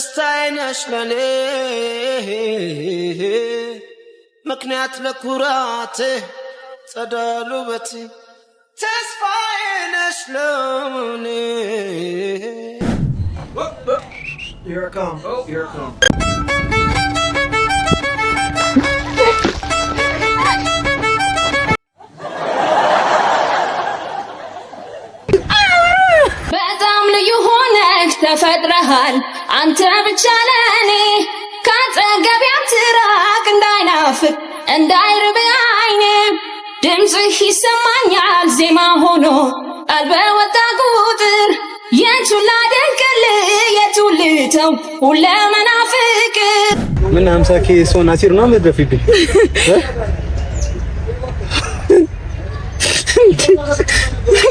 ደስታዬ ነሽ ለኔ ምክንያት ለኩራቴ ጸዳሉ ውበቴ ተስፋዬ ነሽ ለኔ Here it comes. Oh, here it comes. በጣም ልዩ ሆነህ ተፈጥረሃል አንተ ብቻ ለኔ ካጠገቤ አትራቅ እንዳይናፍቅ እንዳይርብ አይኔ ድምፅህ ይሰማኛል ዜማ ሆኖ ቀልቤ ወጣ ቁጥር የቱን ላደንቅልህ የቱን ልተው ሁለመና ፍቅር ምን 50K ሶና ሲር ነው የምትደፊብኝ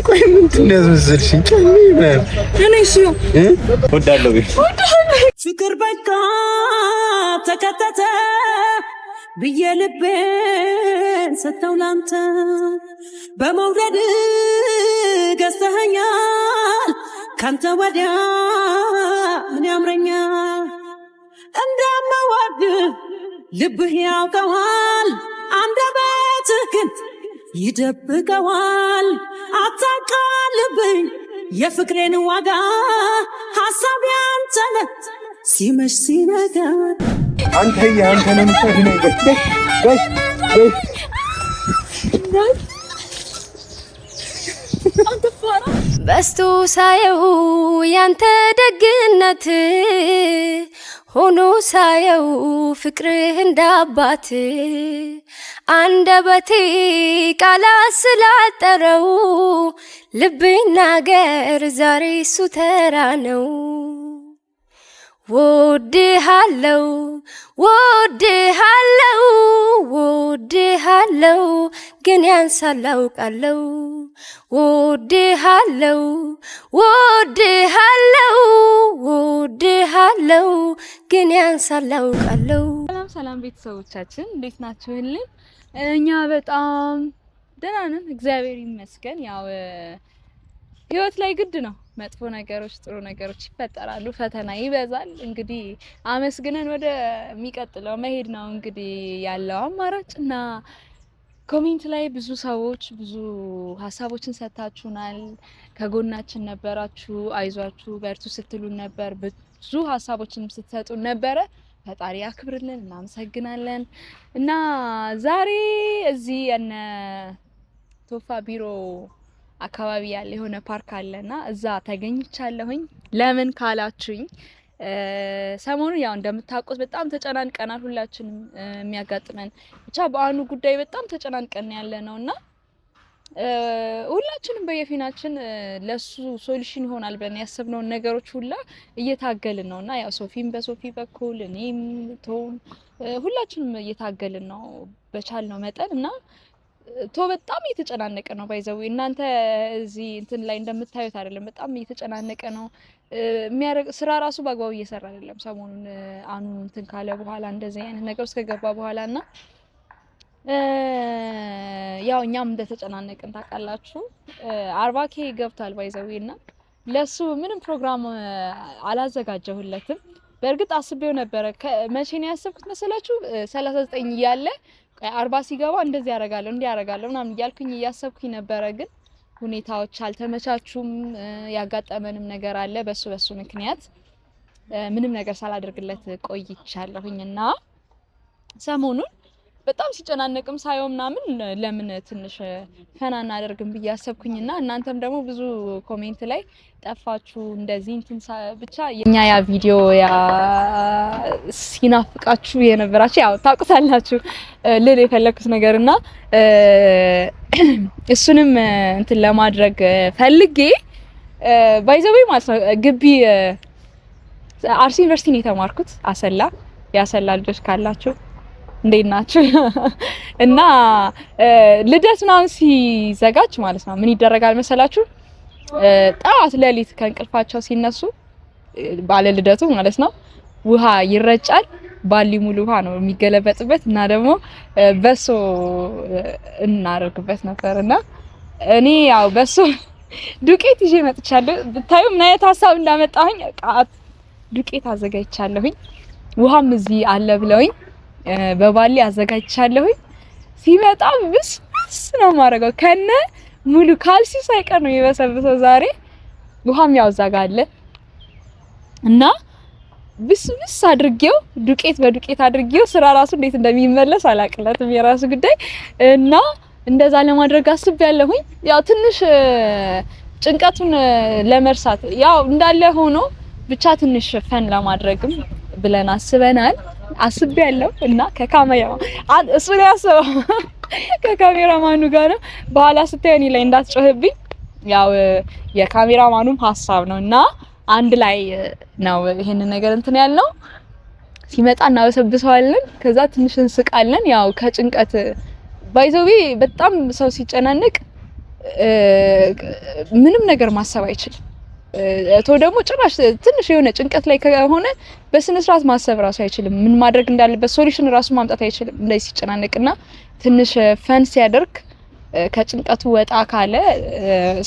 ቆይ ምንድን ነው ያስመሰልሽኝ እኔ እሱ ወዳለሁ ፍቅር በቃ ተከተተ ብዬ ልቤን ሰጠው ላንተ በመውደድ ገዝተኸኛል ካንተ ወዲያ ምን ያምረኛል እንደምወድ ልብህ ያውቀዋል አንደበትህ ግን ይደብቀዋል አታውቃልብኝ የፍቅሬን ዋጋ ሐሳብ ያንተ ነህ ሲመሽ ሲነጋ አንተ ነው በስቶ ሳየው ያንተ ደግነት ሆኖ ሳየው ፍቅርህ እንዳባት አንደበቴ ቃላት ስላጠረው ልቤን ናገር ዛሬ እሱ ተራ ነው ወድሃለው ወድሃለው ወድሃለው ግን ያንሳል አውቃለው ወድሃለው ወድሃለው ወድሃለው ግን ያንሳል አውቃለው ሰላም ሰላም ቤተሰቦቻችን እንዴት ናችሁልን እኛ በጣም ደህና ነን እግዚአብሔር ይመስገን ያው ህይወት ላይ ግድ ነው መጥፎ ነገሮች ጥሩ ነገሮች ይፈጠራሉ ፈተና ይበዛል እንግዲህ አመስግነን ወደ የሚቀጥለው መሄድ ነው እንግዲህ ያለው አማራጭና ኮሜንት ላይ ብዙ ሰዎች ብዙ ሐሳቦችን ሰጣችሁናል ከጎናችን ነበራችሁ አይዟችሁ በርቱ ስትሉን ነበር ብዙ ሐሳቦችን ስትሰጡን ነበር ፈጣሪ ያክብርልን እናመሰግናለን እና ዛሬ እዚህ እነ ቶፋ ቢሮ አካባቢ ያለ የሆነ ፓርክ አለና እዛ ተገኝቻለሁኝ ለምን ካላችሁኝ ሰሞኑን ያው እንደምታውቁት በጣም ተጨናንቀናል ሁላችንም የሚያጋጥመን ብቻ በአኑ ጉዳይ በጣም ተጨናንቀን ያለነውና ሁላችንም በየፊናችን ለሱ ሶሉሽን ይሆናል ብለን ያሰብነው ነገሮች ሁላ እየታገልን ነውና ያው ሶፊም በሶፊ በኩል እኔም ቶም ሁላችንም እየታገልን ነው በቻልነው መጠንና ቶ በጣም እየተጨናነቀ ነው ባይዘው እናንተ እዚህ እንትን ላይ እንደምታዩት አይደለም በጣም እየተጨናነቀ ነው የሚያረግ ስራ ራሱ ባግባው እየሰራ አይደለም ሰሞኑን አኑ እንትን ካለ በኋላ እንደዚህ አይነት ነገር ውስጥ ከገባ በኋላና ያው እኛም እንደተጨናነቅን ታውቃላችሁ 40K ገብቷል ባይዘውና ለሱ ምንም ፕሮግራም አላዘጋጀሁለትም በእርግጥ አስቤው ነበር መቼ ነው ያሰብኩት መሰላችሁ 39 ያለ 40 ሲገባ እንደዚህ ያረጋለሁ እንዲህ ያረጋለሁ ምናምን እያልኩኝ እያሰብኩኝ ነበር ግን ሁኔታዎች አልተመቻቹም ያጋጠመንም ነገር አለ በሱ ምክንያት ምንም ነገር ሳላደርግለት ቆይቻለሁኝና ሰሞኑን በጣም ሲጨናነቅም ሳይው ምናምን ለምን ትንሽ ፈና እናደርግም ብያሰብኩኝና እናንተም ደግሞ ብዙ ኮሜንት ላይ ጠፋችሁ እንደዚህ እንትን ብቻ የኛ ያ ቪዲዮ ያ ሲናፍቃችሁ የነበራችሁ ያው ታውቁታላችሁ ልል የፈለኩት ነገርና እሱንም እንትን ለማድረግ ፈልጌ ባይዘዌ ማለት ነው ግቢ አርሲ ዩኒቨርሲቲ ነው የተማርኩት አሰላ ያሰላ ልጆች ካላችሁ እንዴት ናችሁ እና ልደት ምናምን ሲዘጋጅ ማለት ነው ምን ይደረጋል መሰላችሁ ጣት ለሊት ከእንቅልፋቸው ሲነሱ ባለ ልደቱ ማለት ነው ውሃ ይረጫል ባሊ ሙሉ ውሃ ነው የሚገለበጥበት እና ደግሞ በሶ እናደርግበት ነበርና እኔ ያው በሶ ዱቄት ይዤ መጥቻለሁ ብታዩ ምን አይነት ሐሳብ እንዳመጣሁኝ ዱቄት አዘጋጅቻለሁኝ። ውሃም እዚህ አለ ብለውኝ በባሊ አዘጋጅቻለሁኝ። ሲመጣ ብስብስ ነው ማረጋው ከነ ሙሉ ካልሲ ሳይቀር ነው የበሰበሰው ዛሬ። ውሃም ያው እዛ ጋር አለ እና ብስብስ አድርጌው ዱቄት በዱቄት አድርጌው ስራ ራሱ እንዴት እንደሚመለስ አላቅለትም የራሱ ጉዳይ እና እንደዛ ለማድረግ አስቤያለሁኝ። ያው ትንሽ ጭንቀቱን ለመርሳት ያው እንዳለ ሆኖ ብቻ ትንሽ ፈን ለማድረግም ብለን አስቤያለሁ እና ከካሜራ እሱ ላይ ያሰበው ከካሜራማኑ ጋር ነው። በኋላ ስታይ እኔ ላይ እንዳትጮህብኝ ያው የካሜራማኑም ሀሳብ ነውና አንድ ላይ ነው ይሄንን ነገር እንትን ያልነው። ሲመጣ እናበሰብሰዋለን፣ ከዛ ትንሽ እንስቃለን። ያው ከጭንቀት ባይዘዌ በጣም ሰው ሲጨናነቅ ምንም ነገር ማሰብ አይችልም። ደግሞ ጭራሽ ትንሽ የሆነ ጭንቀት ላይ ከሆነ በስነ ስርዓት ማሰብ ራሱ አይችልም። ምን ማድረግ እንዳለበት ሶሉሽን ራሱ ማምጣት አይችልም እንደዚህ ሲጨናነቅና ትንሽ ፈን ሲያደርግ ከጭንቀቱ ወጣ ካለ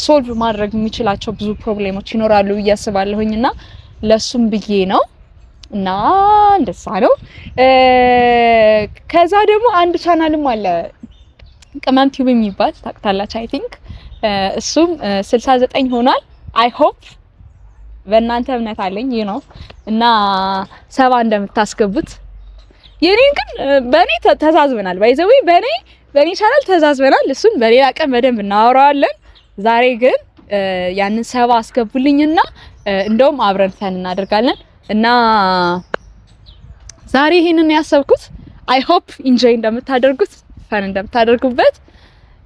ሶልቭ ማድረግ የሚችላቸው ብዙ ፕሮብሌሞች ይኖራሉ ብዬ አስባለሁኝና ለሱም ብዬ ነው እና እንደዛ ነው። ከዛ ደግሞ አንድ ቻናልም አለ ቅመም ቲዩብ የሚባል ታውቃላችሁ አይ ቲንክ እሱም 69 ሆኗል። አይ ሆፕ በእናንተ እምነት አለኝ ነው እና 70 እንደምታስገቡት የኔን ግን በኔ ተዛዝበናል። ባይዘዌ በኔ ቻናል ተዛዝበናል። እሱን በሌላ ቀን በደንብ እናወራዋለን። ዛሬ ግን ያንን 70 አስገቡልኝና እንደውም አብረን ፈን እናደርጋለን እና ዛሬ ይሄንን ያሰብኩት አይ ሆፕ ኢንጆይ እንደምታደርጉት ፈን እንደምታደርጉበት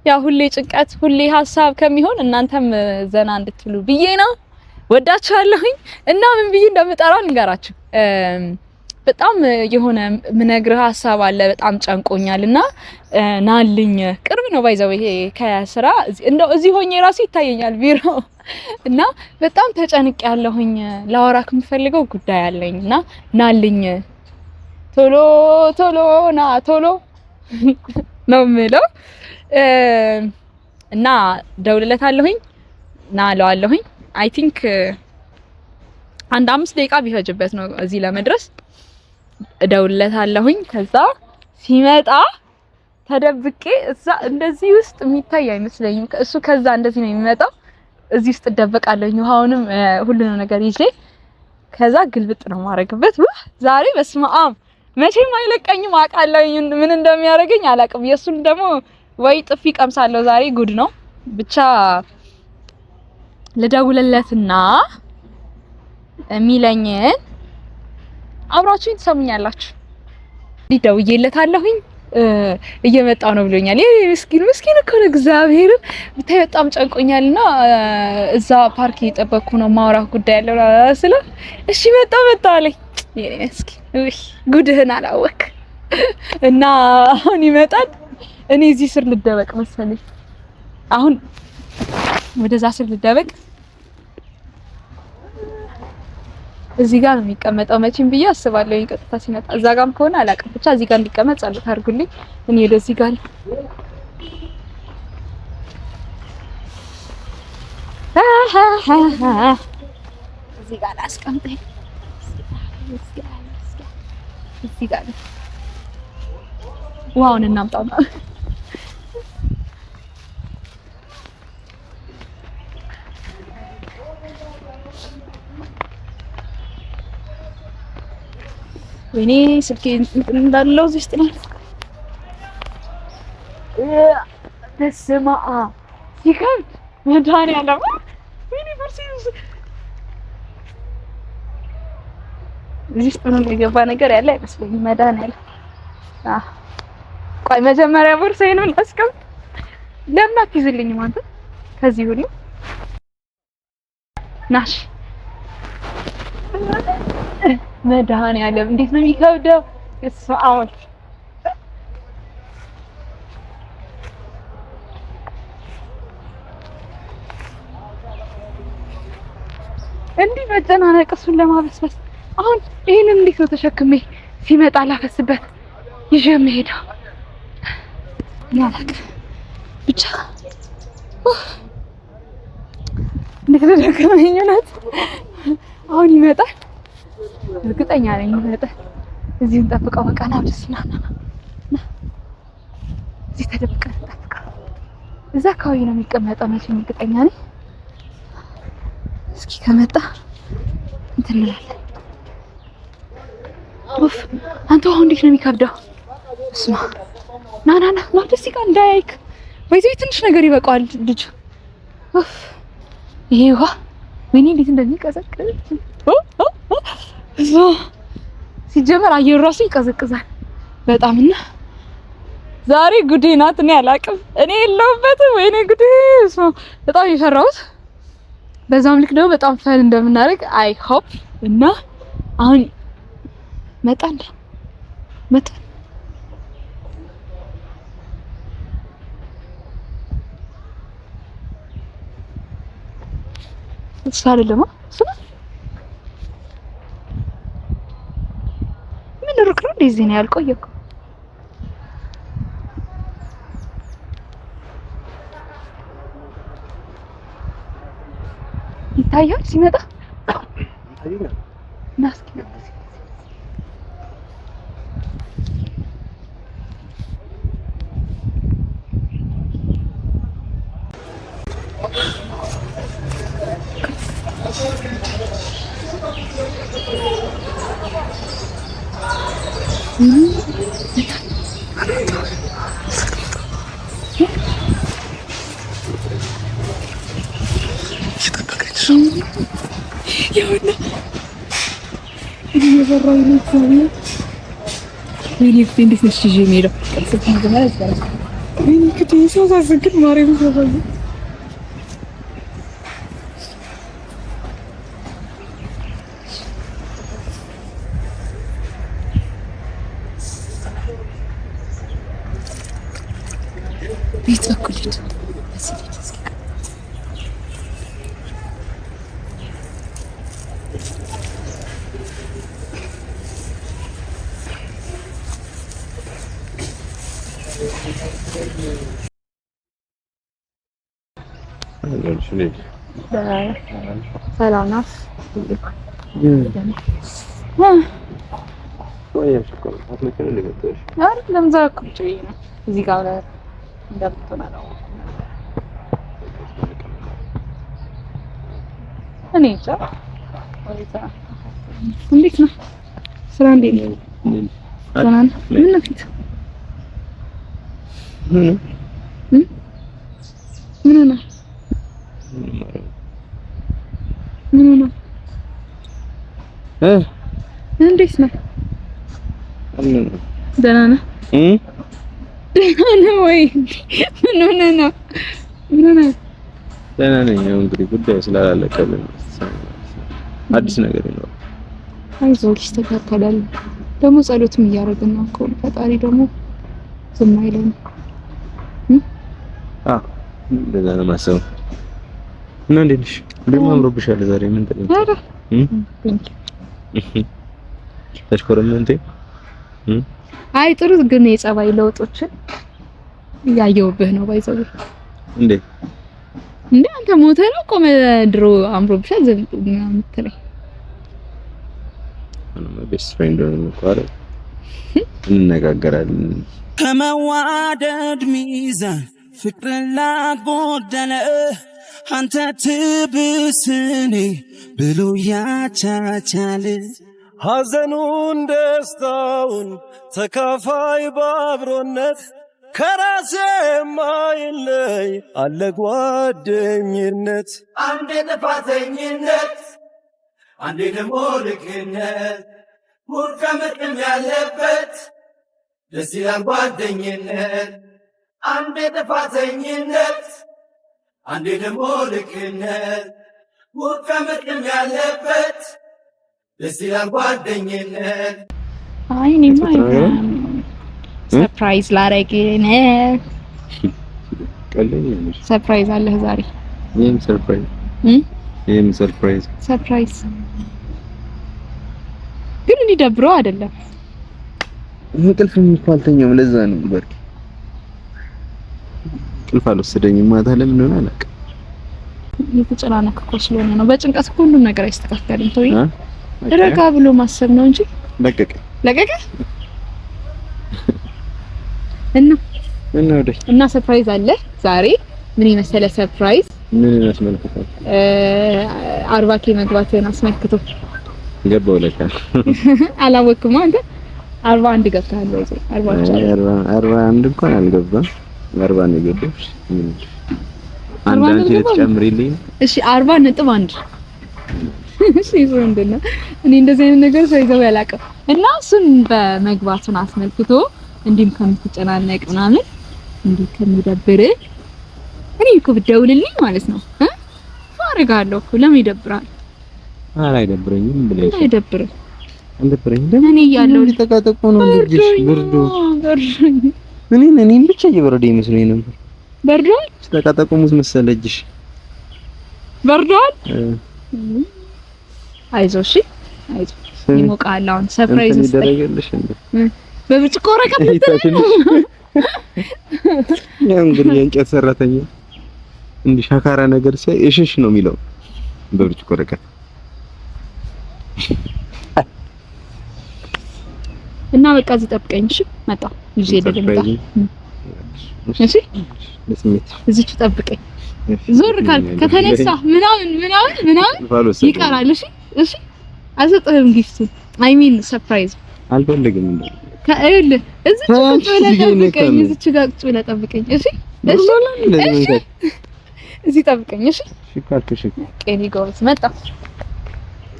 ያ ሁሌ ጭንቀት ሁሌ ሀሳብ ከሚሆን እናንተም ዘና እንድትሉ ብዬ ነው። ወዳችኋለሁኝ እና ምን ብዬ እንደምጠራው ልንገራችሁ። በጣም የሆነ ምነግርህ ሀሳብ አለ በጣም ጨንቆኛልና ናልኝ ቅርብ ነው ባይዘው ይሄ ከስራ እንደው እዚህ ሆኜ ራሱ ይታየኛል ቢሮ እና በጣም ተጨንቅ ያለሁኝ ላወራክ የምፈልገው ጉዳይ አለኝና ናልኝ ቶሎ ቶሎ ና ቶሎ ነው የምለው እና ደውልለታለሁኝ ና አለዋለሁኝ። አይ ቲንክ አንድ 5 ደቂቃ ቢፈጅበት ነው እዚህ ለመድረስ። እደውልለታለሁኝ ከዛ ሲመጣ ተደብቄ እዛ እንደዚህ ውስጥ የሚታይ አይመስለኝም እሱ ከዛ እንደዚህ ነው የሚመጣው እዚህ ውስጥ እደበቃለሁኝ ውሃውንም ሁሉንም ነገር ይዤ ከዛ ግልብጥ ነው ማረግበት። ዛሬ በስመአብ መቼም አይለቀኝም አውቃለሁኝ ምን እንደሚያደርገኝ አላውቅም። የሱን ደግሞ ወይ ጥፊ ቀምሳለሁ ዛሬ ጉድ ነው። ብቻ ልደውልለትና የሚለኝን አብራችሁኝ ትሰሙኛላችሁ። ደውዬለታለሁኝ እየመጣው ነው ብሎኛል። ምስኪን እኮ ነው እግዚአብሔርን ብታይ በጣም ጨንቆኛልና እዛ ፓርክ እየጠበቅኩ ነው ማውራት ጉዳይ ያለው ስለ እሺ መጣ አለኝ። እስኪ ጉድህን አላወቅ እና አሁን ይመጣል። እኔ እዚህ ስር ልደበቅ መሰለኝ አሁን ወደዛ ስር ልደበቅ። እዚህ ጋር ነው የሚቀመጠው መቼም ብዬ አስባለሁ። ቀጥታ ሲመጣ እዛ ጋርም ከሆነ አላውቅም ብቻ እዚህ ጋር እንዲቀመጥ ጸሎት አድርጉልኝ። እኔ ወደዚህ ጋር እዚህ ጋር አስቀምጠኝ እዚህ ጋር ዋውን እናምጣው ነው ወይኔ ስልኬ እንዳለው እዚህ ውስጥ ነው። ተስማአ ሲከብድ መድኃኒዓለም ወይኔ ፐርሲስ እዚህ ውስጥ ነው የገባ ነገር ያለ አይመስለኝም። መድኃኒዓለም ቆይ መጀመሪያ ቦርሳዬን አስቀምጥ። ለምን አትይዝልኝም አንተ ከዚህ ሁሉ ናሽ መድኃኒዓለም እንዴት ነው የሚከብደው? እስማአው እንዲህ መጨናነቅ እሱን ለማበስበስ አሁን ይሄንን እንዴት ነው ተሸክሜ ሲመጣ ላፈስበት ይዤ የምሄደው? ያላክ ብቻ እንዴት ነው ደከመኝ ናት። አሁን ይመጣል እርግጠኛ ነኝ እዚህ እንጠብቀው። በቃ ና ወደዚህ ና እዚህ ተደብቀን እንጠብቀው። እዛ አካባቢ ነው የሚቀመጠው መቼም እርግጠኛ ነኝ። እስኪ ከመጣ እንትን እንላለን። ኡፍ አንተ አሁን እንዴት ነው የሚከብደው? እስማ ና ወደዚህ ጋር እንዳያይክ ወይዘይ ትንሽ ነገር ይበቃዋል ልጅ። ኡፍ ይሄ ውሃ ወይኔ እንዴት እንደሚቀዘቅዝ ሲጀመር አየሩ ራሱ ይቀዘቅዛል በጣምና ዛሬ ጉዴ ናት። እኔ አላቅም እኔ የለሁበትም። ወይኔ ጉዴ በጣም የፈራሁት። በዛም ልክ ደግሞ በጣም ፈን እንደምናደርግ አይ ሆፕ እና አሁን መጣን እሱ አይደለም ምን ሩቅ ነው እንደዚህ ነው ያልቆየ እኮ ይታያል ሲመጣ ናስኪ يلا يا براي نتسوي ويني فين ديك الشي جميله كنسبت من زمان صراحه ويني كنت نسوي سكر ماري مزوجه بيت اكلت بس ሰላም ናት። ለምን ዛሬ ነው እዚህ ጋር እንደምትሆን ነው እኔ እንጃ። እንዴት ነው ስራ? እንዴት ነው? ምን ነው ፊት እንዴት ነው? ደህና ነህ? ደህና ነህ ወይ? ምን ሆነህ ነው? ደህና ነኝ። ያው እንግዲህ ጉዳዩ ስላላለቀልን አዲስ ነገር ይኖር። አይዞህ ይስተካከላል። ደግሞ ጸሎትም እያደረግን ነው እኮ ፈጣሪ ደግሞ ዝም አይለንም። እንደዛ ነው የማስበው። እና እንዴት ነሽ? እንደምን አምሮብሻል ዛሬ። ምን ተገኘ? ተሽኮረመንቴ አይ ጥሩ ግን የጸባይ ለውጦችን እያየሁብህ ነው። ባይዘው እንዴ አንተ ሞተህ ነው ቆመ ድሮ አምሮብሻል ዘንድ ምናምን የምትለኝ ቤስት ፍሬንድ ነው እንኳን እንነጋገራለን። ከመዋደድ ሚዛን ፍቅርን ላጎደለ አንተ ትብስኔ ብሎ ያቻቻል ሐዘኑን ደስታውን ተካፋይ ባብሮነት ከራሴ ማይለይ አለ ጓደኝነት። አንዴ ጥፋተኝነት አንዴ ደግሞ ልክነት ሙድ ከምርቅም ያለበት ደስ ይላል ጓደኝነት። አንዴ ጥፋተኝነት አንዴ ደግሞ ልክነት ሙድ ከምርቅም ያለበት ደስ ይላል ጓደኝነት። አይ እኔማ ሰርፕራይዝ ላደርግ ነው። ቀለኝ ሰርፕራይዝ አለህ ዛሬ? ይሄም ሰርፕራይዝ ግን እንዲደብረው አይደለም። እንቅልፍ እንኳልተኛም ለዛ ነው በርኪ እንቅልፍ አልወሰደኝም። ማታ ለምን ሆነ አላውቅም። የተጨናነቀ እኮ ስለሆነ ነው። በጭንቀት ሁሉም ነገር አይስተካከልም። ተወኝ ረጋ ብሎ ማሰብ ነው እንጂ ለቀቀ እና ሰርፕራይዝ አለ ዛሬ። ምን የመሰለ ሰርፕራይዝ! ምን ያስመልክታል? 40K መግባትን አስመልክቶ ገባው ለካ አላወቅኩም። አንተ 41 ገብተሃል ወይ? 41 እንኳን አልገባም። 40 ነው የገባሽ። አንዳንዴ ልትጨምሪልኝ? እሺ 40.1 እሺ ወንድና እኔ እንደዚህ አይነት ነገር ሳይገባ ያላቀም እና እሱን በመግባቱን አስመልክቶ እንዲም ከምትጨናነቅ ምናምን እንዲህ ከሚደብር እኔ እኮ ብደውልልኝ ማለት ነው አረጋለሁ እኮ። ለምን ይደብራል? አይደብረኝም ብለሽ አይደብርም። እንደብረኝ እኔ እያለሁ ተቃጠቁ ነው ልጅሽ ብርዱ እኔን ብቻ እየበረደ ይመስለኝ ነበር። በርዷል? ተቃጠቁ ሙዝ መሰለጅሽ በርዷል? አይዞሽ አይዞ ይሞቃል። አሁን ሰርፕራይዝ ይደረግልሽ እንዴ? በብርጭቆ ወረቀት ልትነው ያው እንግዲህ የእንጨት ሰራተኛ እንዲህ ሻካራ ነገር ሲያይ እሽሽ ነው የሚለው በብርጭቆ ወረቀት እና በቃ እዚህ ጠብቀኝ። እሺ መጣሁ ይዤ ልምጣ። እሺ እዚህ ጠብቀኝ። ዞር ካልክ ከተነሳ ምናምን ይቀራል። እሺ አልሰጥህም ጊፍቱን። አይ ሚን ሰርፕራይዝ አልፈልግም እንዴ ከእል እዚህ ቁጭ ብለህ ጠብቀኝ። እዚህ ጋር ቁጭ ብለህ ጠብቀኝ። እሺ እዚህ ጠብቀኝ። እሺ ሽካልኩሽ ቀኒ ጎበዝ መጣሁ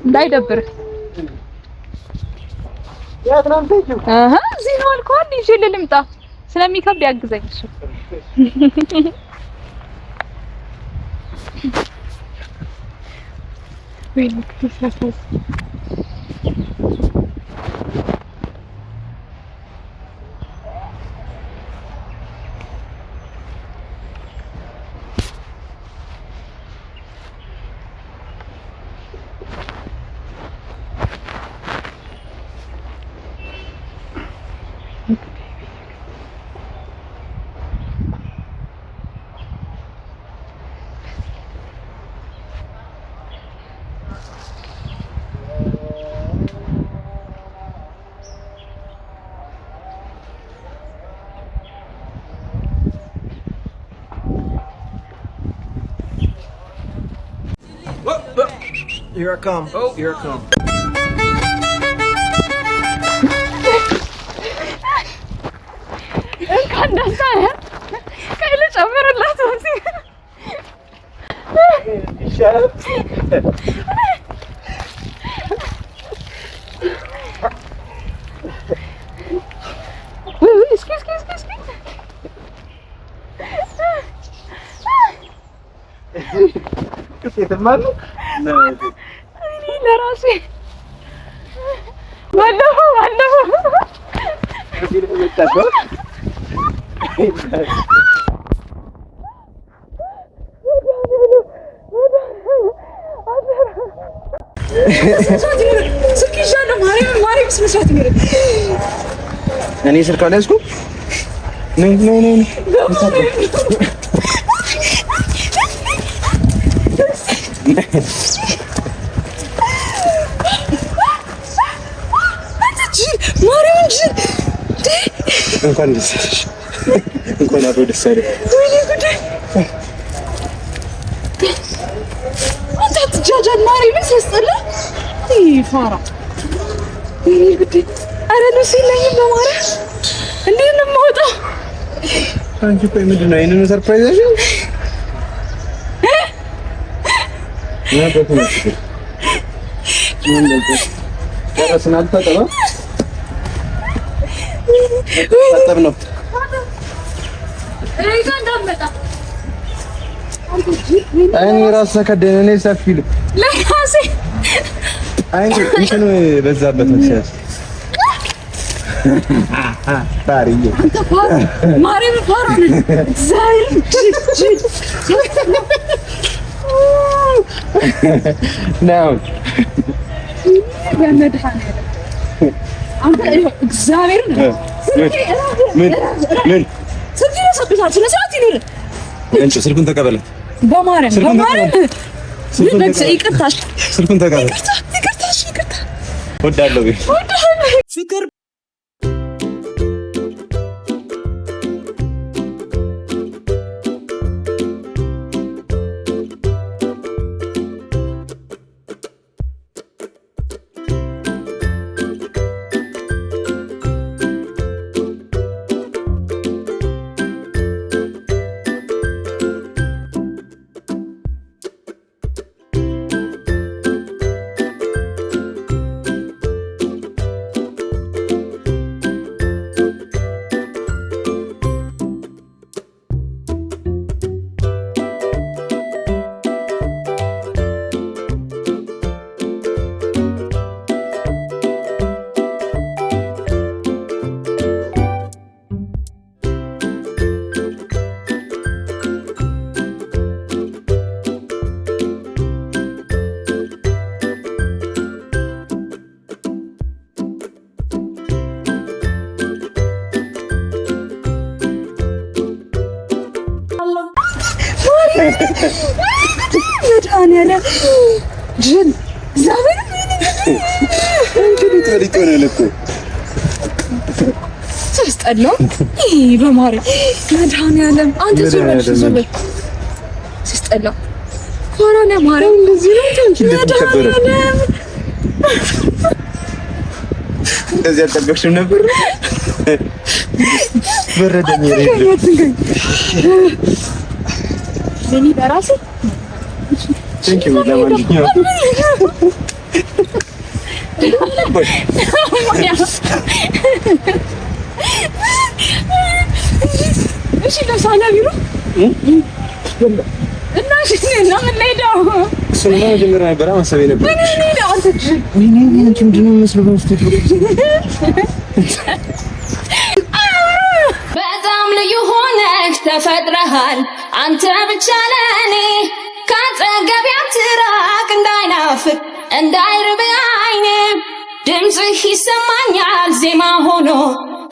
እንዳይደብርህ። እዚህ ነው አልኩህ። ይዤ ልምጣ ስለሚከብድ ያግዘኝ። እሺ Here I come. Oh, here I come. እኔ ስልክ አልያዝኩም። ነይ እንኳን ደስ አለሽ። እንኳን አብሮ ደስ አለሽ። ወይኔ ጉዴ! አንተ አትጃጃል ማርያምን ሲያስጠላ። ፋራ ወይኔ ጉዴ! ኧረ ልብስ የለኝም በማርያም እንዴት ነው የማወጣው? አንቺ ቆይ ምንድን ነው ይሄንን ሰርፕራይዝ አሽው? ነው እኔ ራስ ተከደነ እኔ ሰፊ ልብ ለራሴ አይኔ እንትን በዛበት መሰለኝ። ታሪዬ ማርያም ፋራን ዛይ ነው በመድኃኒዓለም አንተ እግዚአብሔር ምን ስልኩን ሰጥቷል። ስለ ሰዓት ይኖር እንጂ ስልኩን ተቀበላት በማርያም ይቅርታሽ ስልኩን ተቀበላት። ይቅርታ ወዳለው ፍቅር መድኃኒዓለም ጅል ዛሬ እንግዲህ ተሪቆ ነው እኮ ተስጠላው በማርያም መድኃኒዓለም አንተ ዞር ተስጠላው ኮሮና ማርያም እንደዚህ ነው መድኃኒዓለም እንደዚህ አልጠበቅሽም ነበር በረደኝ ለኔ በራሴ Thank you, ለማንኛውም እሺ ለሳላ ቢሮ እና እሺ እና ምን ላይ ነው እሱማ መጀመሪያ ነበር ማሰብ ነበር ምን ነው አንተ ወይኔ አንቺ ምንድን ነው መስሎ በስቴት በጣም ልዩ ሆነህ ተፈጥረሃል አንተ ብቻ ለኔ ካጠገቤ አትራቅ እንዳይናፍቅ እንዳይርብ አይኔ ድምፅህ ይሰማኛል ዜማ ሆኖ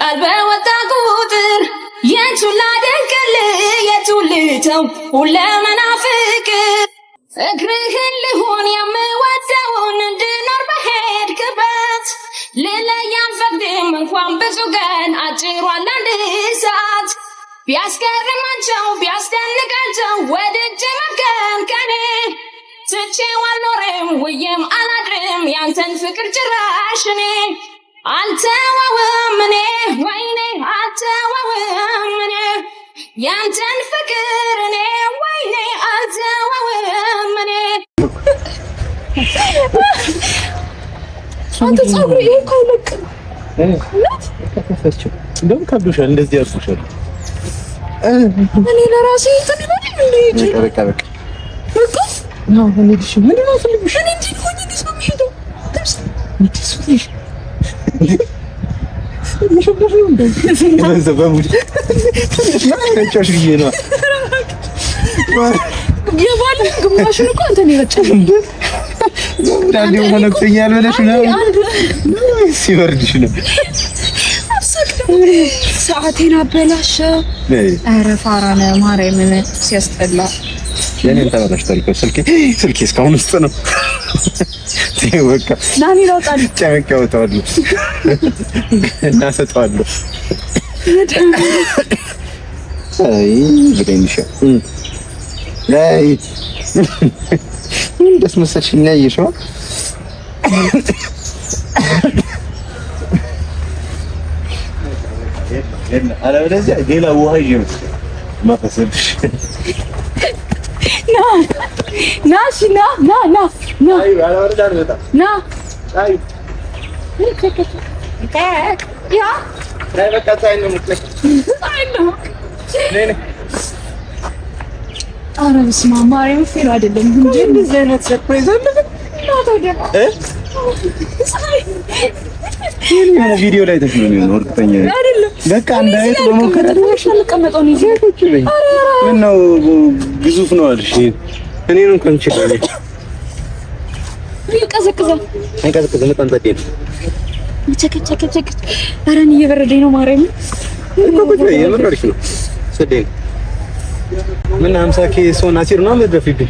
ቃል በወጣ ቁጥር የቱን ላደንቅልህ የቱን ልተው ሁለመና ፍቅር እግርህን ልሆን የምወደውን እንድኖር በሄድክበት ልለይ አንፈቅድም እንኳን ብዙ ቀን አጭሯል አንድ ሰዓት ቢያስገርማቸው ቢያስደንቃቸው ወድጄ መገም ከኔ ትቼው አልኖርም ውዬም አላድርም ያንተን ፍቅር ጭራሽ እኔ አልተወውም እኔ ወይኔ አልተወውም እኔ ያንተን ፍቅር እኔ ወይኔ አልተወውም እኔ አንተ ጸጉር ይሄ ካለቅ እውነት ከፈችው እንደውም ከብዶሻል እንደዚህ ያርፉሻል እኔ ለራሴ እንትን ይበል በቃ በቃ ነው እንዴሽ ምን ነው ፈልግሽ እኔ እንትን ሆኜ ነው የምሄደው ትምስ ምትስልሽ ምሽብሽ ነው ዘባሙድ ማንቻሽ ይሄ ነው የባል ግማሹን እኮ አንተ ነው የወጣው ዳንዴው ሆነክኛል ብለሽ ነው ሲወርድሽ ነው ሰዓቴን አበላሸ ኧረ ፋራ ነህ ማርያምን ሲያስጠላ የኔን ተበላሽቷል እኮ ስልኬ እስካሁን ውስጥ ነው በቃ ናኒ ላውጣል ጨምቄ አውጣዋለሁ እና ሰጠዋለሁ አይ ብለኝሽ አይ ደስ መሰልሽኝ ያየሽው አለበለዚያ ሌላ ውሃ ይዤ ማፈሰብሽ ና እሺ ና አይ አላወርድ አልመጣ ና አይ ያ ላይ በቃ ታይኝ ነው የምትለኝ አይ ነው ነይ ኧረ በስመ አብ ማርያም ፌር አይደለም እንጂ እንደዚህ አይነት ሰርፕራይዝ አለ ና ታዲያ ይሄን ቪዲዮ ላይ ተሽሎ ነው እርግጠኛ ነኝ አይደለም በቃ እንዳይት በመከራ ተቀመጠው ነው ይሄ ምን ነው ግዙፍ ነው አልሽ እኔን እንኳን ይችላል ይቀዘቅዛል አይቀዘቅዝም በጣም ጠዴ ነው ቸከ ኧረ እኔ እየበረደኝ ነው ማርያም እኮ ቁጭ በይ የምርሽ ነው ሰደኝ ምን 50 ኬ ሰው ናሲር ነው መድረፍብኝ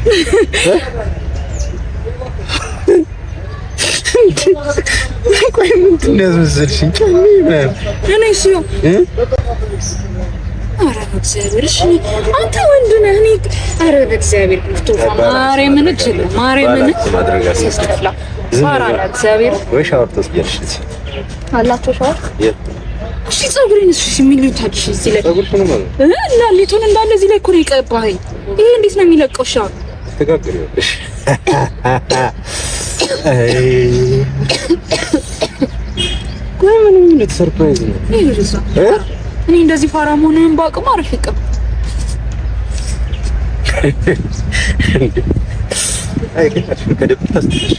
ቆይ ምንድን ነው ያስመሰልሽኝ? እኔ ሲዮ ኧረ በእግዚአብሔር እሺ አንተ ወንድ ነህ እኔ ኧረ በእግዚአብሔር ማርያምን እችል ማርያምን ሲያስጠላ ፋራ ነው እግዚአብሔር ወይ ሻወር ትወስጃለሽ አላቸው ሻወር እሺ ፀጉሬን እሺ የሚሉት ታድሽ እዚህ ላይ እና ሊጡን እንዳለ እዚህ ላይ እኮ ነው የቀባኸኝ ይሄ እንዴት ነው የሚለቀው ሻወር ተጋግሪያለሽ ቆይ ምን ሰርፕራይዝ ነው እኔ እንደዚህ ፋራ መሆንህን ባውቅም አሪፍ ይቀም አይ ከታች ከደብታ ስትሽ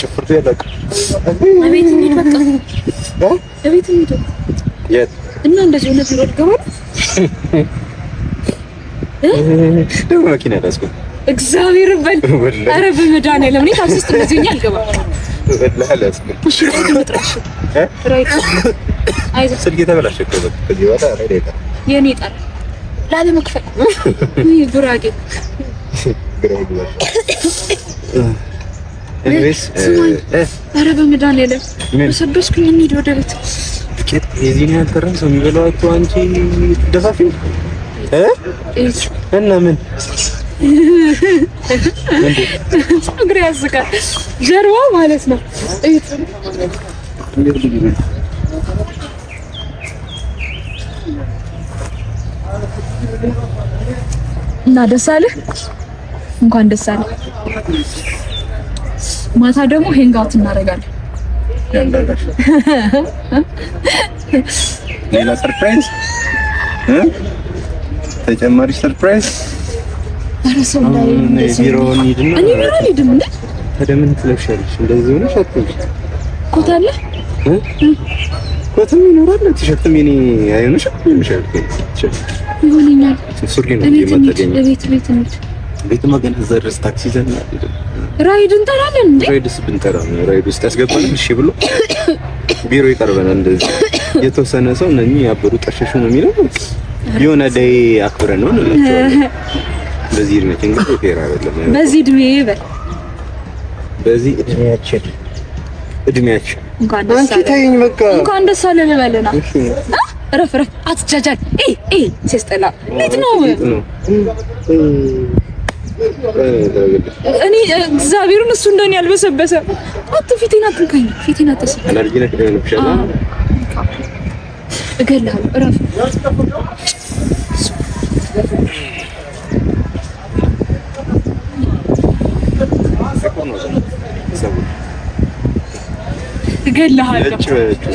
ጭፍርት ያለቅ አቤት እንሂድ በቃ አቤት እንሂድ የት እና እንደዚህ ሆነ ቢሮ ልገባ ደግሞ መኪና ያስኩት እግዚአብሔር በል ኧረ በመድኃኒዓለም እኔ ታክሲ ውስጥ እንደዚህ ሆኜ አልገባም ወላሂ አላስኩም እሺ ራይድ መጥራሽ ራይድ አይዞህ ስልክ የተበላሸ እኮ በቃ ከዚህ በኋላ ራይድ አይጣል የኔ ጣል ላለመክፈል ይሄ ጉራጌ ኤኒዌይስ ኧረ በመድኃኒዓለም በሰበስኩኝ እንሂድ ወደ ቤት ጥቂት የዚህን ያህል ተረን ሰው የሚበላው አቶ አንቺ ትደፋፊው እና ምን እግሬ ያስቃል ጀርባ ማለት ነው እዩት እና ደስ አለህ እንኳን ደስ አለህ ማታ ደግሞ ሄንጋውት እናደርጋለን ሌላ ሰርፕራይዝ ተጨማሪ ሰርፕራይዝ አረሰው ላይ ቢሮውን ሂድና እኔ ቢሮ ልሂድም እንዴ ተደምን ትለብሻለሽ እንደዚህ ሆነሽ አትልሽ ኮት አለ ኮትም ይኖራል ቲሸርትም የኔ አይሆንሽ የሚሻል ይሆነኛል ሱሪ ነው የማታገኝ ቤት ቤትማ ገና እዛ ድረስ ታክሲ ይዘን ራይድ እንጠራለን እንዴ ራይድስ ብንጠራ ራይድ ውስጥ ያስገባልን እሺ ብሎ ቢሮ ይቀርበናል እንደዚህ የተወሰነ ሰው እነኚህ ያበሩ ጠሸሹ ነው የሚለው የሆነ ዳይ አክብረን ነው እንላቸዋለን በዚህ እድሜያችን ግን ፌር አይደለም በዚህ እድሜ በል በዚህ እድሜያችን እንኳን ደስ አለ በቃ እንኳን ደስ አለ ልበልና ረፍ አትጃጃል ሲያስጠላ እንዴት ነው እኔ እግዚአብሔርን እሱ እንደኔ ያልበሰበሰ ፊቴን አትንካኝ ፊቴን አትሰ አለርጂ ነህ ከሆነ ብቻላ እገላለሁ ረፍ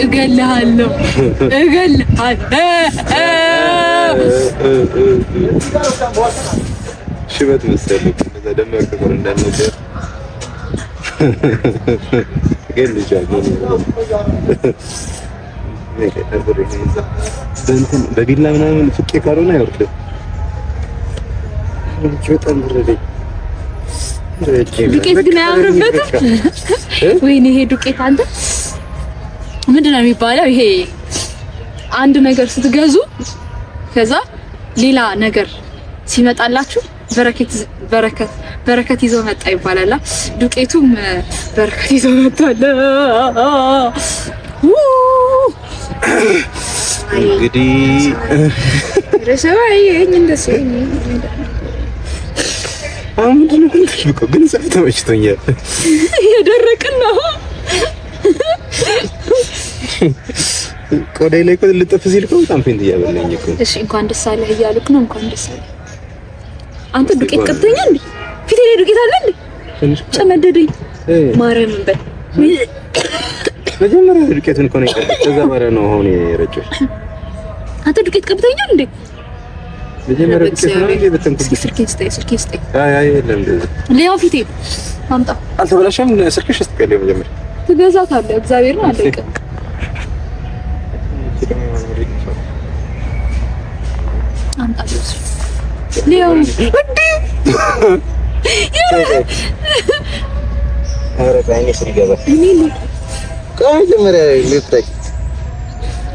እገልሃለሁ ሽበት መሰለኝ እንደዛ ደማቅ ከሆነ እንዳልነበር እገልሻለሁ በቢላ ምናምን ፍቄ ካልሆነ አይወርድም በጣም ብረደኝ ዱቄት ግን አያምርበትም ወይኔ ይሄ ዱቄት አንተ ምንድን ነው የሚባለው ይሄ አንድ ነገር ስትገዙ ከዛ ሌላ ነገር ሲመጣላችሁ በረከት ይዞ መጣ ይባላል ዱቄቱም በረከት ይዞ መጣለ እንግዲህ ረሰባይ እንደዚህ ምንድን ነው የምትልቀው? ግን ሰፊ ተመችቶኛል። እየደረቅን ነው። ቆዳዬ ላይ እኮ ልጥፍ ሲል እኮ በጣም ፌንት እያበላኝ እኮ። እሺ እንኳን ደስ አለህ እያሉክ ነው። እንኳን ደስ አለህ። አንተ ዱቄት ቀብተኛል እንዴ? ፊቴ ላይ ዱቄት አለ እንዴ? ጨመደደኝ። ማርያምን በል መጀመሪያ ዱቄቱን እኮ ነው የቀባው። ከዛ በኋላ ነው አሁን የረጨው። አንተ ዱቄት ቀብተኛል እንዴ? መጀመሪያ ዱቄት ነው እንዴ? በተንኩት ስልኬን ስጠኝ። አይ የለም እንደዚህ ሌላው ፊቴ አምጣ። አልተበላሸም። ስልክሽ ስትቀልይ መጀመሪያ ትገዛታለህ። እግዚአብሔርን አለቀ። አምጣ ልብስ ሌላው እንዴ ኧረ ባይኔ ስር ይገባል። መጀመሪያ ልታይ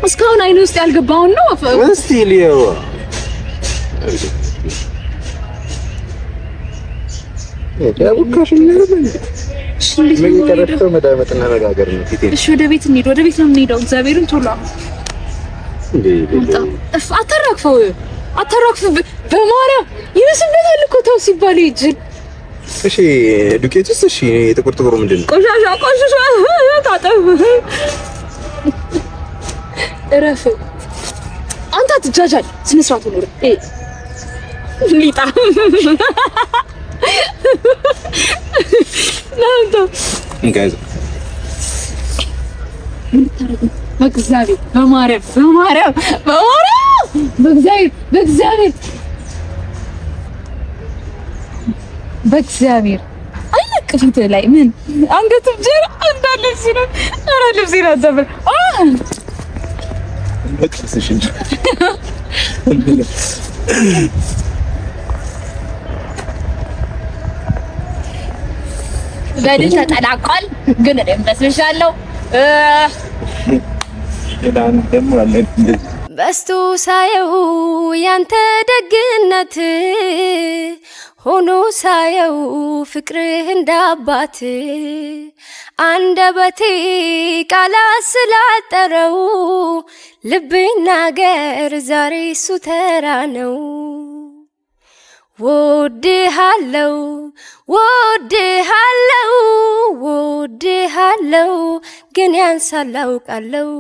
እስካሁን አይኔ ውስጥ ያልገባውን ነው። እስቲ ሊያው ያቡካሽ ነገር ነው። እሺ ምን ይቀርተው መዳመጥና መጋገር ነው ፊቴ። እሺ ወደ ቤት እንሂድ። ወደ ቤት ነው የምንሄደው። እግዚአብሔርን ቶሎ እንዴ አታራክፈው በማርያም ይመስልበታል እኮ ተው ሲባል ይጅል። እሺ ዱቄቱስ? እሺ ጥቁር ምንድን ነው? ቆሻሻ ታጠብ። እረፍ አንተ አትጃጃል። ስነ ስርዓት ነው። ሊጣ ናንተ እንጋዝ በእግዚአብሔር በእግዚአብሔር አይነቅፊት ላይ ምን አንገት ጀራ እንዳለ ሲሆን አረ ልብስ ይራዘብ በጥስሽ እንጂ በድል ተጠናቋል። ግን እኔም መስልሻለሁ ዳን ደሞ አለ በስቱ ሳየው ያንተ ደግነት ሆኖ ሳየው ፍቅርህ እንዳባት አንደበቴ ቃላት ስላጠረው ልቤን ናገር ዛሬ እሱ ተራ ነው። ወድሃለው ግን ያንሳል አውቃለው።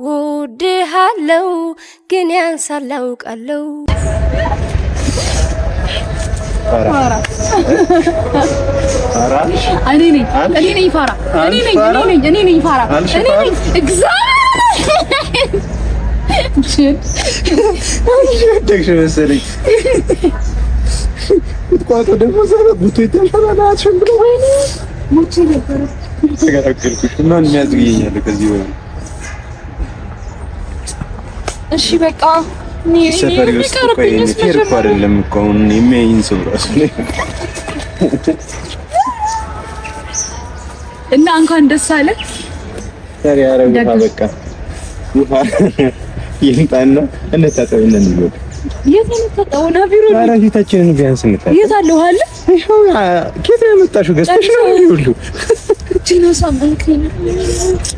ወድሃለው ግን ያንሳል አውቃለው። እኔ ነኝ ፋራ ደግሽ መሰለኝ ቁጥቋጦ ደግሞ ዘረ ቡቶ ይተሻላል አትሸንብሎ ወይኔ ሞቼ ነበር ተገራገልኩሽ እና የሚያዝግየኛል ከዚህ ወይ እሺ በቃ ሰፈሪ ውስጥ ቆይ ፌር እኮ አይደለም እኮ አሁን የሚያይኝ ሰው ራሱ ላይ እና እንኳን ደስ አለ ታሪ አረጋ በቃ ይንጣና እንታጠብና እንወጣ። የት ነው ተጣውና ቢሮ ነው አራፊታችንን ቢያንስ እንታጠብ። የት አለው አለ ይሄው ከየት ነው የመጣሽው? ገዝተሽ ነው ይሁሉ እቺና ሳምንከኝ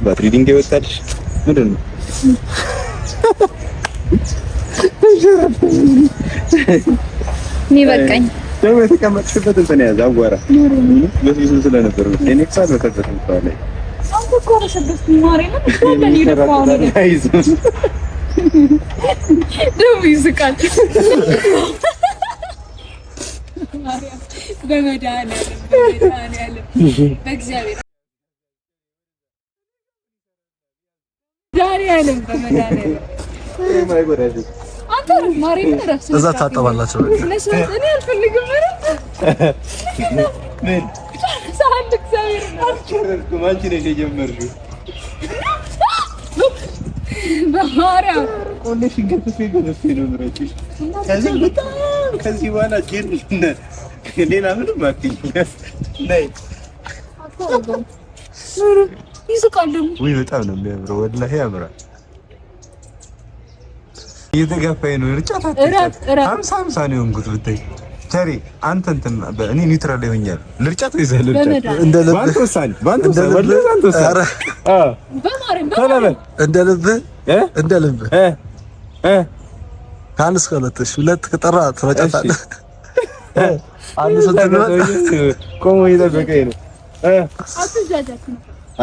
ባትሪ ድንጋይ ወጣልሽ ምንድን ነው? ኒ በቃኝ ደግሞ የተቀመጥሽበት እንትን ያዝ አጓራ በዚህ ስለነበር ነው እኔ ክሳል በተፈጠረ ላይ አንተ እኮ ረሰበስ ማሪና ለኔ ደፋው ነው ደም ይስቃል ማርያም በመድኃኒዓለም በእግዚአብሔር ዳንያለም በመድኃኒዓለም ማይጎዳሽ አንተ ማሪና ረፍስ እዛ ታጠባላችሁ እኔ አልፈልግም ምን ሳንድ እግዚአብሔር አልችልም አንቺ ነሽ የጀመርሽው በማርያም ቆንጆ ገፍፌ ነው ምረጭሽ ከዚህ በኋላ ጀን ሌላ ምንም አትይኛስ ነይ ይስቃል ደግሞ ወይ በጣም ነው የሚያምረው ወላሂ ያምራል እየተጋፋኝ ነው ርጫታ 50 ነው እንግዲህ ብታይ ቸሪ አንተ እንትን እኔ ኒውትራል ይሆኛል ልርጫት ወይዘህ ልርጫት እንደ ልብ ባንተ ወላሂ በማርያም እንደ ልብ ካንስ ከለተሽ ሁለት ከጠራ ትረጫታለህ አንድ ሰንተን ቆሞ እየጠበቀኝ ነው አትጃጃት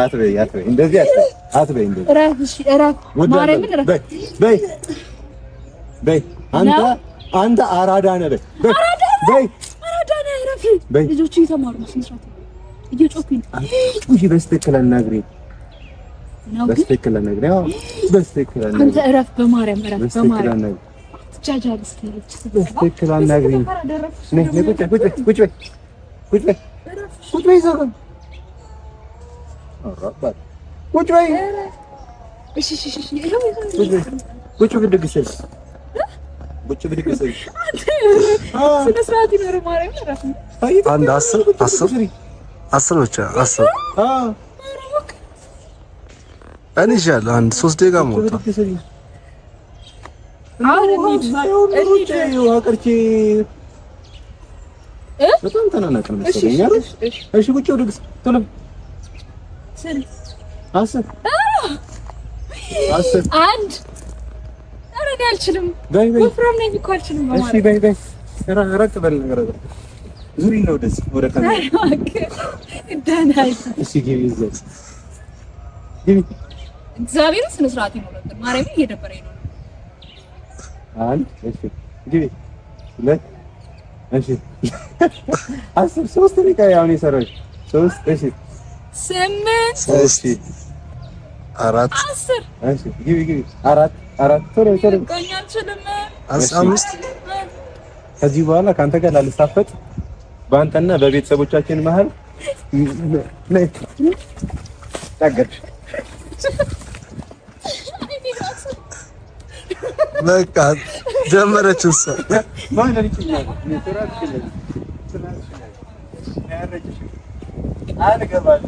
አትበይ እንደዚህ አትበይ እንደዚህ እራፍ ማርያምን እራፍ በይ አንተ አራዳ ነህ በይ አራዳ ነህ እረፍ ልጆቹ እየተማሩ ነው ስንት እየጮኩኝ እሺ በስተክል አናግሪ በስተክል አንተ እረፍ በማርያም እረፍ በማርያም ትጃጃል እስኪልች በስተክል አናግሪ ነይ ቁጭ በይ ዘጋ አራባት ቁጭ በይ እሺ ቁጭ ብድግ ስል ስነ ስርዓት ይኖር ማርያም እረፍ አንድ 10 ብቻ 10 እኔ ይሻል አንድ 3 ደቂቃ ሞልቷል በጣም ተናናቀን መሰለኝ አይደል? እሺ ቁጭ ወድግስ ቶሎ 10 አንድ አረጋ አልችልም። ወፍራም ነኝ እኮ አልችልም። እሺ በይ ረቅ በል ነገር ዙሪ ነው ደስ ወደ ካሜራ ደህና እሺ ግቢ ይዘት እግዚአብሔር ስነ ስርዓት ይኖርልኝ። ማርያም እየደበረኝ ነው። አንድ እሺ ግቢ ሁለት እሺ 10 3 ደቂቃ ያው ነው ሰራሽ 3 እሺ 8 እሺ 4 10 እሺ ግቢ 4 ቶሎ ቀኛችንም 15 ከዚህ በኋላ ካንተ ጋር ላልሳፈጥ በአንተና በቤተሰቦቻችን መሃል ነይ ታገድሽ በቃ ጀመረችው እሷ ማለት ይችላል ለተራት ይችላል ያረጅሽ አልገባል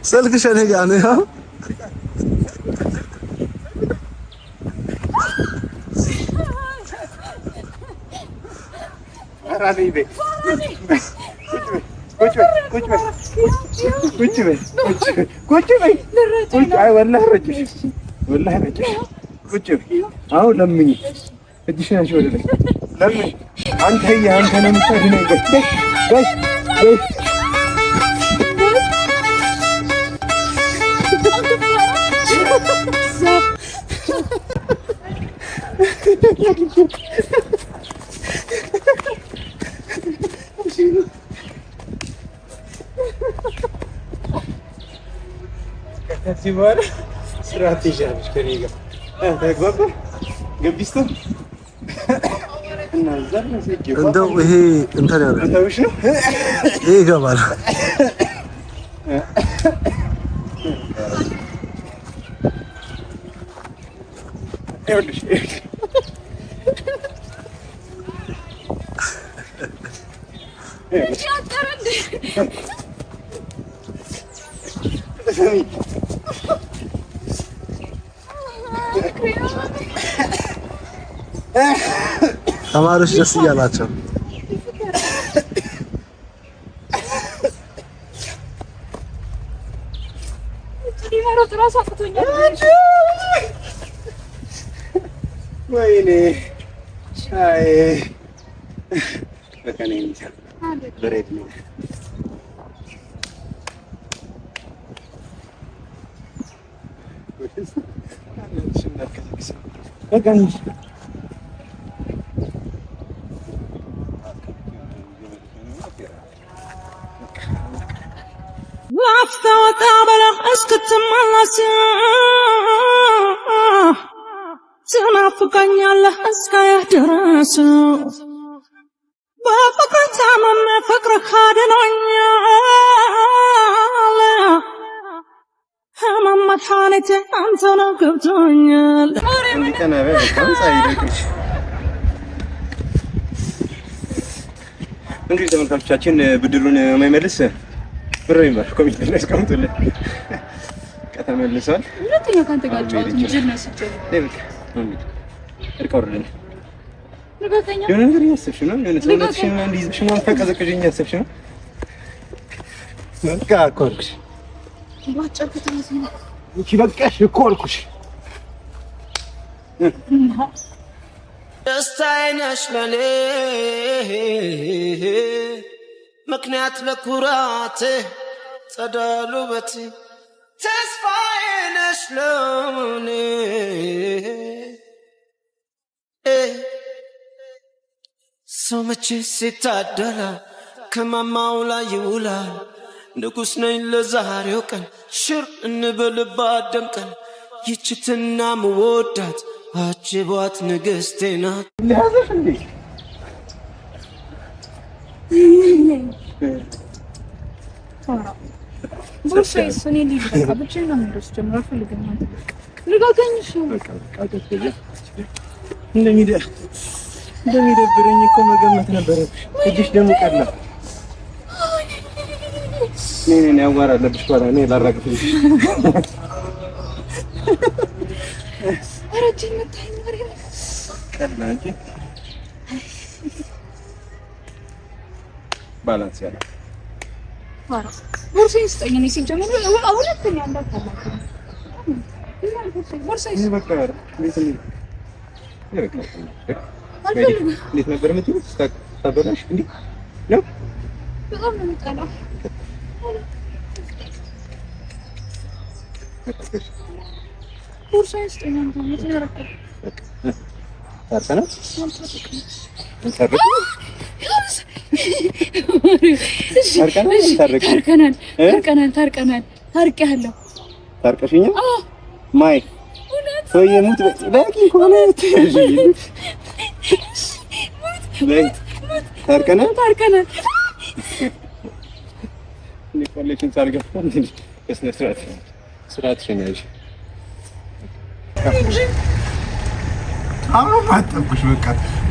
ስልክሽ እኔ ጋር ነው ያው አሁን ለምኝ እጅሽን አንቺ ወደ ላይ ለምኝ አንተ ነው የምታድነኝ ከዚህ በኋላ ስርዓት ይዣለሽ ከኔ ጋር ተግባባ ገቢስቶ እና ዘር እንደው ይሄ እንትን ያለ ታውሽ ነው ይሄ ይገባል ይኸውልሽ ተማሪዎች ደስ እያላቸው ወይኔ አይ በቃ ነኝ በሬት ነው ላፍታወጣ በላ እስክትመለስ ትናፍቀኛለህ እስካየህ ድረስ በፍቅር ታምሜ ፍቅርህ አድኖኛል ህመም መድኃኒቴ አንተ ነው ገብቶኛል እንግዲህ ተመልካቾቻችን ብድሩን የማይመልስ ብር ይባል ኮሚቴ ላይ አስቀምጡልን ከተመልሷል ሁለተኛ ካንተ ጋር ጫወት እንጅል ነው ሲጀምር ለምን እርቀውልን የሆነ ነገር እያሰብሽ ነው የሆነ ሰውነትሽን እንዲይዝሽ ነው ተቀዘቀዥኝ እያሰብሽ ነው በቃ እኮ አልኩሽ ባጫኩት ነው እቺ በቃሽ እኮ አልኩሽ ደስታዬ ነሽ ለኔ ምክንያት ለኩራቴ ጸዳሉ ውበቴ ተስፋዬ ነሽ ለኔ ሰው መቼ ሲታደላ ከማማው ላይ ይውላል ንጉሥ ነኝ ለዛሬው ቀን ሽር እንበልባት ደምቀን ይችትና ምወዳት አጅቧት ንግሥቴ ናት። ቦርሳዬስ እኔ ልሂድ በቃ ብቻዬን ነው የምደርስ ጀምሮ አልፈልግም ማለት ልጋገኝ እንደሚደብረኝ እኮ መገመት ነበረብሽ። እጅሽ ደግሞ ቀላ እኔ ያዋራ አለብሽ ባላ እኔ ላራግፍልሽ። ኧረ እጄን መታኝ ማርያም ቀላ እንጂ ባላንስ ያለ ቦርሳዬን ስጠኝ። እኔ ሲጀምር ሁለተኛ እንዳታላክ ቦርሳዬን በቃ እንዴት ነበር የምትይው? ታበላሽ እንዴ ነው በጣም ነው የምጠላው። ቦርሳዬን ስጠኝ። አንተ የምትነረቀው ታርቀናል። ታርቀሽኛል? ማይ ሰውዬ ሙት በቂ ሆነ ታርቀናል። ሊቆለሽን ሳልገፋ እስነ ስርዓት ሸኛሽ አሁን አጠብኩሽ። በቃ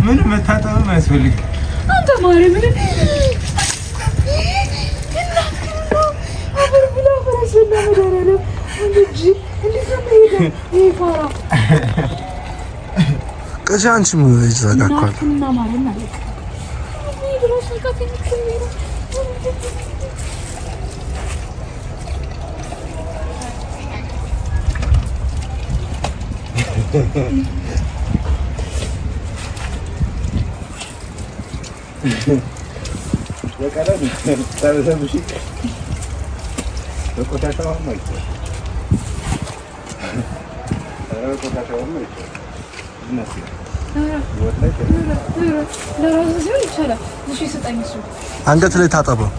ምንም መታጠብም አያስፈልግም። አንተ ማርያም ምን አብር ብላ ፈረሰና መዳራለ እንጂ እንዴት ነው ይፋራ ከጃንቺ ምን ይዘጋኳል እና ማርያም ማለት ነው ድረስ ከከኝ የቀለም ታበሰብሽ በቆታታው ማለት ነው። ቆታታው ማለት ነው። እናት አንገት ላይ ታጠበው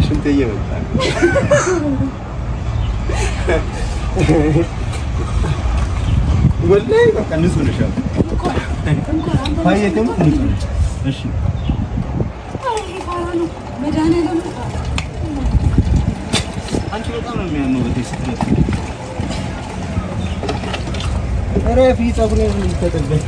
ሽንት እየመጣ ወላሂ በቃ ንጹህ ነሽ። ደግሞ ንጹህ ነሽ። እሺ አንቺ በጣም ነው የሚያምነው በቴስት ኧረ ፊት ፀጉሬን ምን ይተጠበል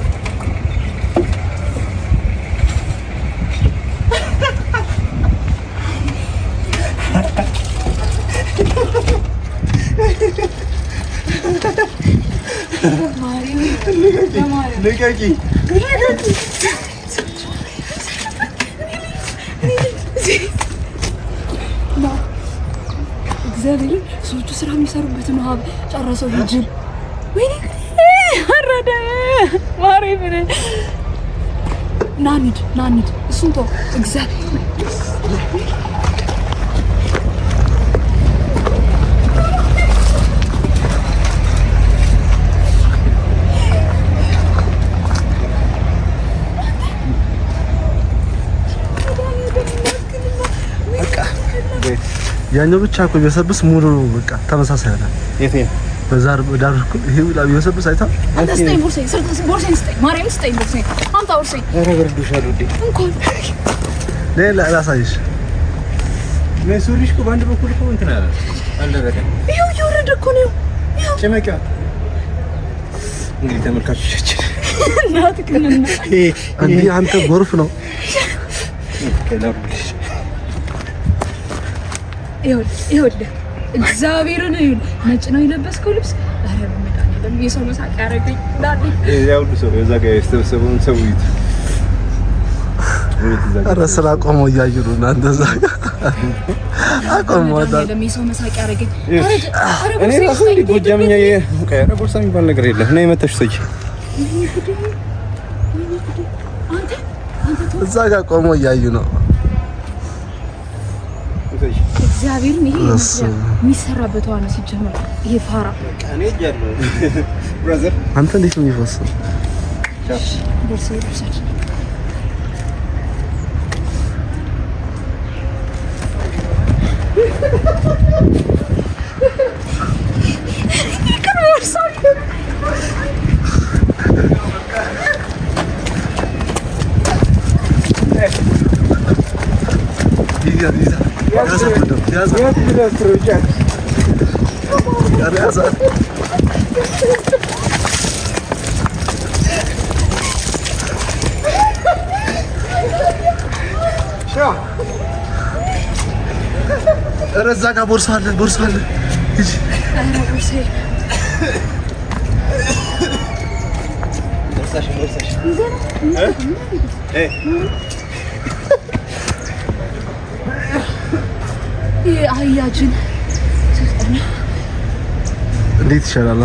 ልቀቂ እግዚአብሔር ሰዎቹ ስራ የሚሰሩበትን ውሃ ጨረሰው ይጅል ወይኔ አረደ ማርያምን ናኒድ እሱን ተው እግዚአብሔር ያኛው ብቻ እኮ ቢበሰብስ ሙሉ በቃ ተመሳሳይ አይደል? የት በዛር ዳርኩ ይሄ ሁላ ቢበሰብስ አይታም። አንተ ስጠኝ ቦርሳዬን ስጠኝ ማርያም ስጠኝ ቦርሳዬን አንተ ቦርሳዬን ኧረ በርዶሻል ውዴ እንኳን ሌላ ላሳይሽ ሱሪሽ እኮ በአንድ በኩል እኮ እንትን አለ አልደረቀም። ይኸው እየወረደ እኮ ነው። ጭመቂዋ እንግዲህ ተመልካቾቻችን እናትክንና እንዴ አንተ ጎርፍ ነው ከላብልሽ ይኸውልህ እግዚአብሔርን ነጭ ነው የለበስከው ልብስ። ኧረ በመድኃኒዓለም የሰው መሳቅ ያደረገኝ ዳዲ ያው ሁሉ ሰው እዛ ጋር የተሰበሰበውን ሰው ይት ኧረ ስራ ቆሞ እያዩ ነው እናንተ እዛ አቆሞ ዳዲ የሰው መሳቅ ያደረገኝ። እኔ ራሱ ጎጃምኛ ቦርሳ የሚባል ነገር የለም እና የመተሽ ሰጪ እዛ ጋር ቆሞ እያዩ ነው። እግዚአብሔርን ይሄ የሚሰራበት ዋና ሲጀመር ይሄ ፋራ እኔ እያለሁ ብራዘር አንተ እንዴት ነው የሚፈሰው? ደርሶ ይደርሳል። እዛ ጋር ቦርሳ አለ ሂጂ። አህያችን እንዴት ይሻላል?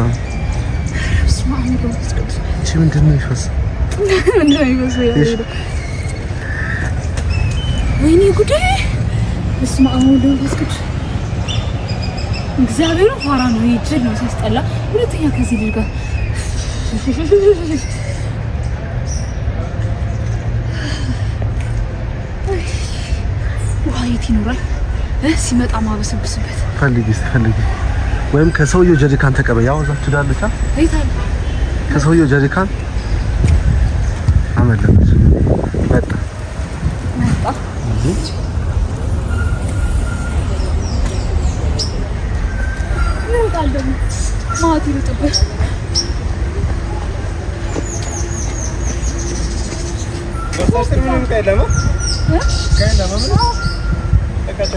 እቺ ምንድን ነው የሚፈሰው? ወይኔ ጉዴ! በስመ አብ ወወልድ ወመንፈስ ቅዱስ። እግዚአብሔር ፋራ ነው ይችል ነው ሲያስጠላ። ሁለተኛ ከዚህ ልጅ ጋር ውሃ የት ይኖራል? ሲመጣ ማበሰብስበት ፈልጊ ወይም ከሰውየው ጀሪካን ተቀበል። ያው እዛ ትዳለች። አይታል ከሰውየው ጀሪካን አመለጠች። መጣ ይወጣል ደግሞ ማት ይወጣበት። ወጣሽ ምን ቀለማ ተቀጣ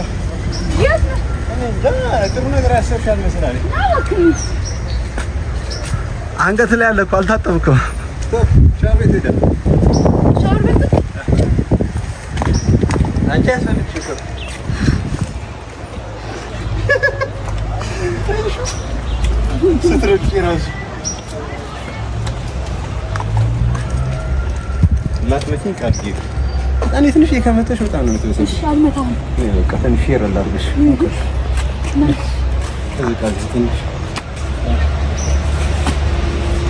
የት ነው? ጥሩ ነገር አሰብሻል መሰለኝ። አንገት ላይ ያለ እኮ አልታጠብከው። ሻወር ቤት ሄደ። ሻወር ቤት አንቺ ያስፈልግሽ እኮ ስትሮጪ እራሱ ላትመጪኝ ቃል ኪዳን እኔ ትንሽ የከመተሽ በጣም ነው የምትወሰው። እሺ አልመታም። በቃ ትንሽ ይረላ አድርገሽ ከዚህ ትንሽ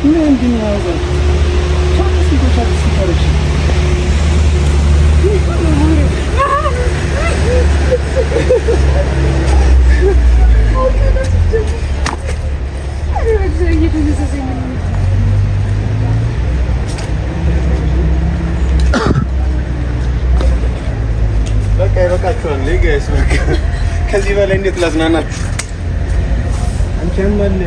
ምንድን ነው ያዘው? በቃ ይበቃችኋል ጋይስ። በቃ ከዚህ በላይ እንዴት ላዝናናችሁ? አንቺም አለ